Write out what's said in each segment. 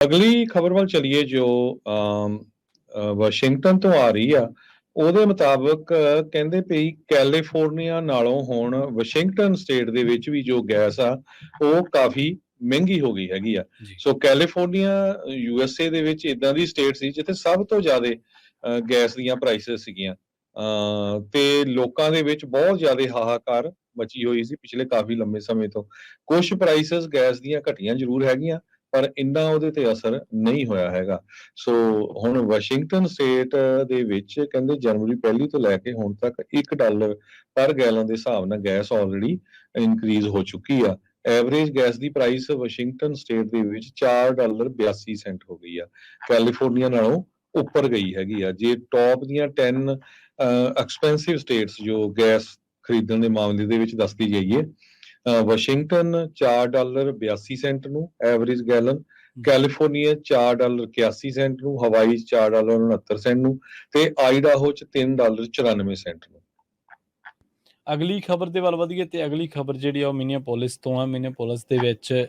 ਅਗਲੀ ਖਬਰ ਵੱਲ ਚਲੀਏ ਜੋ ਵਾਸ਼ਿੰਗਟਨ ਤੋਂ ਆ ਰਹੀ ਆ। ਉਹਦੇ ਮੁਤਾਬਕ ਕਹਿੰਦੇ ਪਈ ਕੈਲੀਫੋਰਨੀਆ ਨਾਲੋਂ ਹੁਣ ਵਾਸ਼ਿੰਗਟਨ ਸਟੇਟ ਦੇ ਵਿੱਚ ਵੀ ਜੋ ਗੈਸ ਆ ਉਹ ਕਾਫੀ ਮਹਿੰਗੀ ਹੋ ਗਈ ਹੈਗੀ ਆ। ਜੀ ਸੋ ਕੈਲੀਫੋਰਨੀਆ USA ਦੇ ਵਿੱਚ ਇਦਾਂ ਦੀ ਸਟੇਟ ਸੀ ਜਿੱਥੇ ਸਭ ਤੋਂ ਜ਼ਿਆਦਾ ਗੈਸ ਦੀਆਂ ਪ੍ਰਾਈਸਿਸ ਸੀਗੀਆਂ ਤੇ ਲੋਕਾਂ ਦੇ ਵਿੱਚ ਬਹੁਤ ਜ਼ਿਆਦਾ ਹਾਹਾਕਾਰ ਮਚੀ ਹੋਈ ਸੀ ਪਿਛਲੇ ਕਾਫੀ ਲੰਮੇ ਸਮੇਂ ਤੋਂ। ਕੁਝ ਪ੍ਰਾਈਸਿਸ ਗੈਸ ਦੀਆਂ ਘਟੀਆਂ ਜ਼ਰੂਰ ਹੈਗੀਆਂ ਪਰ ਇੰਨਾ ਉਹਦੇ ਤੇ ਅਸਰ ਨਹੀਂ ਹੋਇਆ ਹੈਗਾ। ਸੋ ਹੁਣ ਵਾਸ਼ਿੰਗਟਨ ਸਟੇਟ ਦੇ ਵਿੱਚ ਕਹਿੰਦੇ ਜਨਵਰੀ 1 ਤੋਂ ਲੈ ਕੇ ਹੁਣ ਤੱਕ $1 ਪਰ ਗੈਲਨ ਦੇ ਹਿਸਾਬ ਨਾਲ ਗੈਸ ਆਲਰੇਡੀ ਇਨਕਰੀਜ਼ ਹੋ ਚੁੱਕੀ ਆ। ਐਵਰੇਜ ਗੈਸ ਦੀ ਪ੍ਰਾਈਸ ਵਾਸ਼ਿੰਗਟਨ ਸਟੇਟ ਦੇ ਵਿੱਚ $4.82 ਹੋ ਗਈ ਆ। ਕੈਲੀਫੋਰਨੀਆ ਨਾਲੋਂ ਉੱਪਰ ਗਈ ਹੈਗੀ ਆ। ਜੇ ਟੌਪ ਦੀਆਂ 10 ਐਕਸਪੈਂਸਿਵ ਸਟੇਟਸ ਜੋ ਗੈਸ ਖਰੀਦਣ ਦੇ ਮਾਮਲੇ ਦੇ ਵਿੱਚ ਦੱਸਦੀ ਜਾਈਏ, ਵਾਸ਼ਿੰਗਟਨ $4.82 ਨੂੰ ਐਵਰੇਜ ਗੈਲਨ, ਕੈਲੀਫੋਰਨੀਆ $4.81 ਨੂੰ, ਹਵਾਈ $4.69 ਨੂੰ ਤੇ ਆਈਡਾਹੋ ਚ $3.94 ਨੂੰ। ਅਗਲੀ ਖਬਰ ਦੇ ਵੱਲ ਵਧੀਏ ਤੇ ਅਗਲੀ ਖਬਰ ਜਿਹੜੀ ਆ ਉਹ ਮਿਨੀਆਪੋਲਿਸ ਤੋਂ ਆ। ਮਿਨੀਆਪੋਲਿਸ ਦੇ ਵਿੱਚ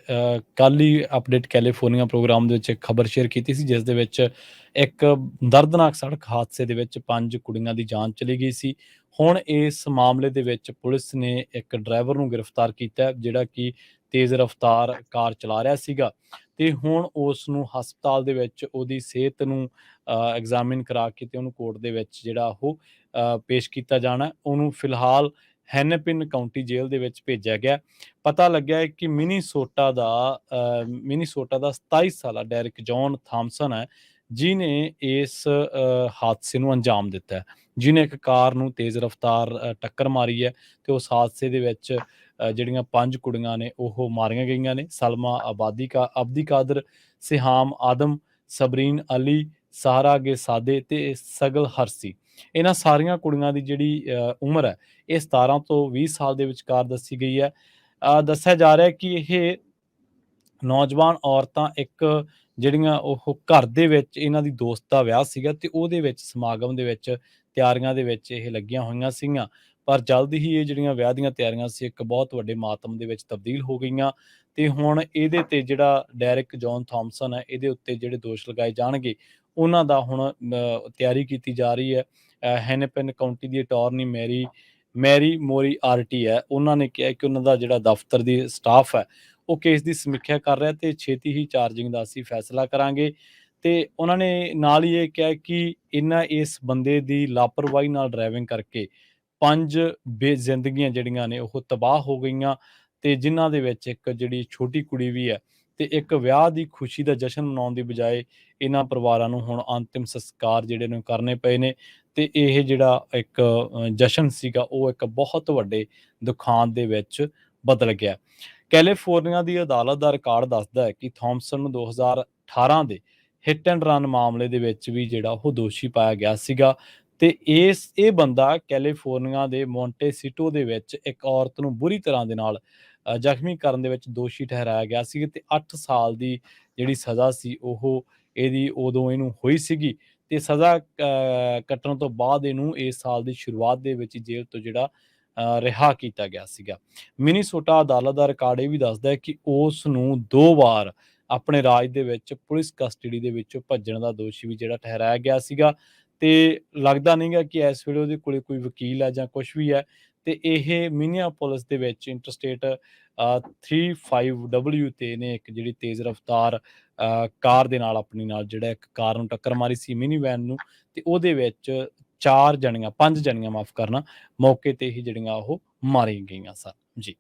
ਕੱਲ ਹੀ ਅਪਡੇਟ ਕੈਲੀਫੋਰਨੀਆ ਪ੍ਰੋਗਰਾਮ ਦੇ ਵਿੱਚ ਇੱਕ ਖਬਰ ਸ਼ੇਅਰ ਕੀਤੀ ਸੀ ਜਿਸ ਦੇ ਵਿੱਚ ਇੱਕ ਦਰਦਨਾਕ ਸੜਕ ਹਾਦਸੇ ਦੇ ਵਿੱਚ 5 ਕੁੜੀਆਂ ਦੀ ਜਾਨ ਚਲੀ ਗਈ ਸੀ। ਹੁਣ ਇਸ ਮਾਮਲੇ ਦੇ ਵਿੱਚ ਪੁਲਿਸ ਨੇ ਇੱਕ ਡਰਾਈਵਰ ਨੂੰ ਗ੍ਰਿਫਤਾਰ ਕੀਤਾ ਜਿਹੜਾ ਕਿ ਤੇਜ਼ ਰਫ਼ਤਾਰ ਕਾਰ ਚਲਾ ਰਿਹਾ ਸੀਗਾ ਤੇ ਹੁਣ ਉਸ ਨੂੰ ਹਸਪਤਾਲ ਦੇ ਵਿੱਚ ਉਹਦੀ ਸਿਹਤ ਨੂੰ ਐਗਜ਼ਾਮਿਨ ਕਰਾ ਕੇ ਤੇ ਉਹਨੂੰ ਕੋਰਟ ਦੇ ਵਿੱਚ ਜਿਹੜਾ ਉਹ ਪੇਸ਼ ਕੀਤਾ ਜਾਣਾ। ਉਹਨੂੰ ਫਿਲਹਾਲ ਹੈਨਪਿਨ ਕਾਉਂਟੀ ਜੇਲ੍ਹ ਦੇ ਵਿੱਚ ਭੇਜਿਆ ਗਿਆ। ਪਤਾ ਲੱਗਿਆ ਹੈ ਕਿ ਮਿਨੀਸੋਟਾ ਦਾ 27 ਸਾਲਾ ਡੈਰਿਕ ਜੌਨ ਥਾਮਸਨ ਹੈ ਜਿਹਨੇ ਇਸ ਹਾਦਸੇ ਨੂੰ ਅੰਜਾਮ ਦਿੱਤਾ ਹੈ, ਜਿਹਨੇ ਇੱਕ ਕਾਰ ਨੂੰ ਤੇਜ਼ ਰਫ਼ਤਾਰ ਟੱਕਰ ਮਾਰੀ ਹੈ ਤੇ ਉਸ ਹਾਦਸੇ ਦੇ ਵਿੱਚ ਜਿਹੜੀਆਂ 5 ਕੁੜੀਆਂ ਨੇ ਉਹ ਮਾਰੀਆਂ ਗਈਆਂ ਨੇ। ਸਲਮਾ ਅਬਦੀ ਕਾਦਰ, ਸਿਹਾਮ ਆਦਮ, ਸਬਰੀਨ ਅਲੀ, ਸਹਾਰਾ ਗੇ ਸਾਦੇ ਤੇ ਸਗਲ ਹਰਸੀ। ਇਹਨਾਂ ਸਾਰੀਆਂ ਕੁੜੀਆਂ ਦੀ ਜਿਹੜੀ ਉਮਰ ਹੈ ਇਹ 17 ਤੋਂ 20 ਸਾਲ ਦੇ ਵਿਚਕਾਰ ਦੱਸੀ ਗਈ ਹੈ। ਦੱਸਿਆ ਜਾ ਰਿਹਾ ਕਿ ਇਹ ਨੌਜਵਾਨ ਔਰਤਾਂ ਇੱਕ ਜਿਹੜੀਆਂ ਉਹ ਘਰ ਦੇ ਵਿੱਚ ਇਹਨਾਂ ਦੀ ਦੋਸਤ ਦਾ ਵਿਆਹ ਸੀਗਾ ਤੇ ਉਹਦੇ ਵਿੱਚ ਸਮਾਗਮ ਦੇ ਵਿੱਚ ਤਿਆਰੀਆਂ ਦੇ ਵਿੱਚ ਇਹ ਲੱਗੀਆਂ ਹੋਈਆਂ ਸੀਗੀਆਂ। ਪਰ ਜਲਦ ਹੀ ਇਹ ਜਿਹੜੀਆਂ ਵਿਆਹ ਦੀਆਂ ਤਿਆਰੀਆਂ ਸੀ ਇੱਕ ਬਹੁਤ ਵੱਡੇ ਮਾਤਮ ਦੇ ਵਿੱਚ ਤਬਦੀਲ ਹੋ ਗਈਆਂ ਤੇ ਹੁਣ ਇਹਦੇ ਤੇ ਜਿਹੜਾ ਡੈਰਿਕ ਜੌਨ ਥਾਮਸਨ ਹੈ ਇਹਦੇ ਉੱਤੇ ਜਿਹੜੇ ਦੋਸ਼ ਲਗਾਏ ਜਾਣਗੇ ਉਹਨਾਂ ਦਾ ਹੁਣ ਤਿਆਰੀ ਕੀਤੀ ਜਾ ਰਹੀ ਹੈ। ਹੈਨਪਿਨ ਕਾਉਂਟੀ ਦੀ ਅਟਾਰਨੀ ਮੈਰੀ ਮੋਰੀ ਆਰਟੀ ਹੈ, ਉਹਨਾਂ ਨੇ ਕਿਹਾ ਕਿ ਉਹਨਾਂ ਦਾ ਜਿਹੜਾ ਦਫ਼ਤਰ ਦੀ ਸਟਾਫ ਹੈ ਉਹ ਕੇਸ ਦੀ ਸਮੀਖਿਆ ਕਰ ਰਿਹਾ ਤੇ ਛੇਤੀ ਹੀ ਚਾਰਜਿੰਗ ਦਾ ਅਸੀਂ ਫੈਸਲਾ ਕਰਾਂਗੇ। ਤੇ ਉਹਨਾਂ ਨੇ ਨਾਲ ਹੀ ਇਹ ਕਿਹਾ ਕਿ ਇਸ ਬੰਦੇ ਦੀ ਲਾਪਰਵਾਹੀ ਨਾਲ ਡਰਾਈਵਿੰਗ ਕਰਕੇ 5 ਜ਼ਿੰਦਗੀਆਂ ਜਿਹੜੀਆਂ ਨੇ ਉਹ ਤਬਾਹ ਹੋ ਗਈਆਂ ਤੇ ਜਿਨ੍ਹਾਂ ਦੇ ਵਿੱਚ ਇੱਕ ਜਿਹੜੀ ਛੋਟੀ ਕੁੜੀ ਵੀ ਹੈ ਤੇ ਇੱਕ ਵਿਆਹ ਦੀ ਖੁਸ਼ੀ ਦਾ ਜਸ਼ਨ ਮਨਾਉਣ ਦੀ ਬਜਾਏ ਇਹਨਾਂ ਪਰਿਵਾਰਾਂ ਨੂੰ ਹੁਣ ਅੰਤਿਮ ਸੰਸਕਾਰ ਜਿਹੜੇ ਨੇ ਕਰਨੇ ਪਏ ਨੇ ਤੇ ਇਹ ਜਿਹੜਾ ਇੱਕ ਜਸ਼ਨ ਸੀਗਾ ਉਹ ਇੱਕ ਬਹੁਤ ਵੱਡੇ ਦੁਖਾਂਤ ਦੇ ਵਿੱਚ ਬਦਲ ਗਿਆ। ਕੈਲੀਫੋਰਨੀਆ ਦੀ ਅਦਾਲਤ ਦਾ ਰਿਕਾਰਡ ਦੱਸਦਾ ਹੈ ਕਿ ਥਾਮਸਨ ਨੂੰ 2018 ਦੇ ਹਿੱਟ ਐਂਡ ਰਨ ਮਾਮਲੇ ਦੇ ਵਿੱਚ ਵੀ ਜਿਹੜਾ ਉਹ ਦੋਸ਼ੀ ਪਾਇਆ ਗਿਆ ਸੀਗਾ ਤੇ ਇਹ ਬੰਦਾ ਕੈਲੀਫੋਰਨੀਆ ਦੇ ਮੌਂਟੇਸੀਟੋ ਦੇ ਵਿੱਚ ਇੱਕ ਔਰਤ ਨੂੰ ਬੁਰੀ ਤਰ੍ਹਾਂ ਦੇ ਨਾਲ ਜ਼ਖਮੀ ਕਰਨ ਦੇ ਵਿੱਚ ਦੋਸ਼ੀ ਠਹਿਰਾਇਆ ਗਿਆ ਸੀ ਤੇ 8 ਸਾਲ ਦੀ ਜਿਹੜੀ ਸਜ਼ਾ ਸੀ ਉਹ ਇਹਦੀ ਉਦੋਂ ਇਹਨੂੰ ਹੋਈ ਸੀਗੀ ਤੇ ਸਜ਼ਾ ਕੱਟਣ ਤੋਂ ਬਾਅਦ ਇਹਨੂੰ ਇਸ ਸਾਲ ਦੀ ਸ਼ੁਰੂਆਤ ਦੇ ਵਿੱਚ ਜੇਲ੍ਹ ਤੋਂ ਜਿਹੜਾ ਰਿਹਾ ਕੀਤਾ ਗਿਆ ਸੀਗਾ। ਮਿਨੀਸੋਟਾ ਅਦਾਲਤ ਦਾ ਰਿਕਾਰਡ ਇਹ ਵੀ ਦੱਸਦਾ ਹੈ ਕਿ ਉਸ ਨੂੰ 2 ਵਾਰ ਆਪਣੇ ਰਾਜ ਦੇ ਵਿੱਚ ਪੁਲਿਸ ਕਸਟਡੀ ਦੇ ਵਿੱਚੋਂ ਭੱਜਣ ਦਾ ਦੋਸ਼ੀ ਵੀ ਜਿਹੜਾ ਠਹਿਰਾਇਆ ਗਿਆ ਸੀਗਾ ਤੇ ਲੱਗਦਾ ਨਹੀਂਗਾ ਕਿ ਇਸ ਵੇਲੇ ਉਹਦੇ ਕੋਲੇ ਕੋਈ ਵਕੀਲ ਹੈ ਜਾਂ ਕੁਝ ਵੀ ਹੈ ਤੇ ਇਹ ਮਿਨੀਆਪੋਲਿਸ ਦੇ ਵਿੱਚ ਇੰਟਰਸਟੇਟ 35W ਤੇ ਨੇ ਇੱਕ ਜਿਹੜੀ ਤੇਜ਼ ਰਫ਼ਤਾਰ ਕਾਰ ਦੇ ਨਾਲ ਆਪਣੀ ਨਾਲ ਜਿਹੜਾ ਇੱਕ ਕਾਰ ਨੂੰ ਟੱਕਰ ਮਾਰੀ ਸੀ ਮਿਨੀ ਵੈਨ ਨੂੰ ਤੇ ਉਹਦੇ ਵਿੱਚ 5 ਜਣੀਆਂ ਮਾਫ ਕਰਨਾ ਮੌਕੇ ਤੇ ਹੀ ਜਿਹੜੀਆਂ ਉਹ ਮਾਰੀਆਂ ਗਈਆਂ ਸਨ। ਜੀ।